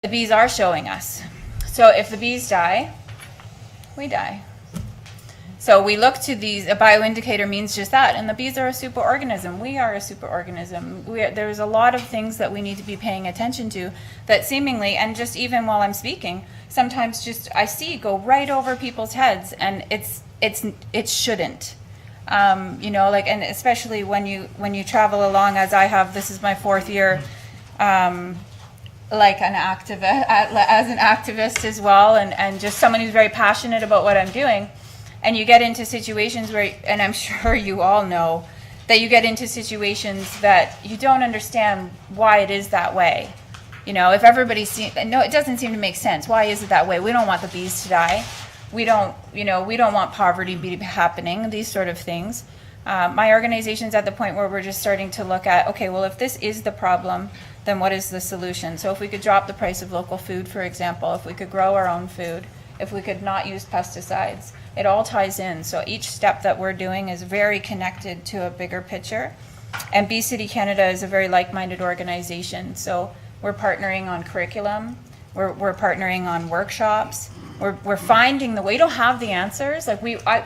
the bees are showing us. So if the bees die, we die. So we look to these, a bioindicator means just that, and the bees are a superorganism. We are a superorganism. There's a lot of things that we need to be paying attention to that seemingly, and just even while I'm speaking, sometimes just I see go right over people's heads, and it shouldn't. You know, like, and especially when you travel along, as I have, this is my 4th year, like an activist, as an activist as well, and just someone who's very passionate about what I'm doing. And you get into situations where, and I'm sure you all know, that you get into situations that you don't understand why it is that way. You know, if everybody's no, it doesn't seem to make sense. Why is it that way? We don't want the bees to die. We don't want poverty to be happening, these sort of things. My organization's at the point where we're just starting to look at, okay, well, if this is the problem, then what is the solution? So if we could drop the price of local food, for example, if we could grow our own food, if we could not use pesticides, it all ties in. So each step that we're doing is very connected to a bigger picture. And Bee City Canada is a very like-minded organization. So we're partnering on curriculum, we're partnering on workshops, we're finding the way. We don't have the answers. Like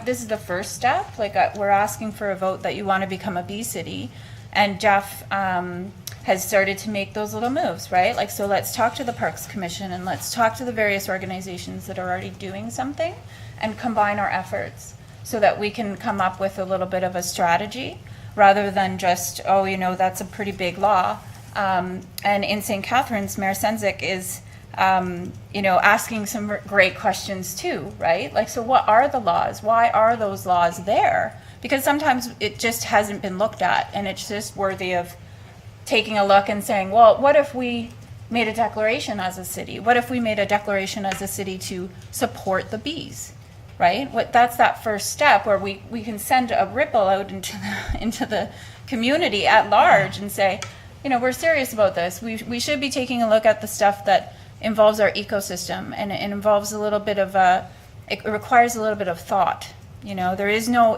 this is the first step. Like we're asking for a vote that you want to become a Bee City, and Jeff has started to make those little moves, right? Like, so let's talk to the Parks Commission and let's talk to the various organizations that are already doing something and combine our efforts so that we can come up with a little bit of a strategy rather than just, oh, you know, that's a pretty big law. And in St. Catharines, Mayor Sendzik is, you know, asking some great questions too, right? Like, so what are the laws? Why are those laws there? Because sometimes it just hasn't been looked at, and it's just worthy of taking a look and saying, well, what if we made a declaration as a city? What if we made a declaration as a city to support the bees, right? That's that first step where we can send a ripple out into the community at large and say, you know, we're serious about this. We should be taking a look at the stuff that involves our ecosystem, and it involves a little bit of it requires a little bit of thought. You know, there is no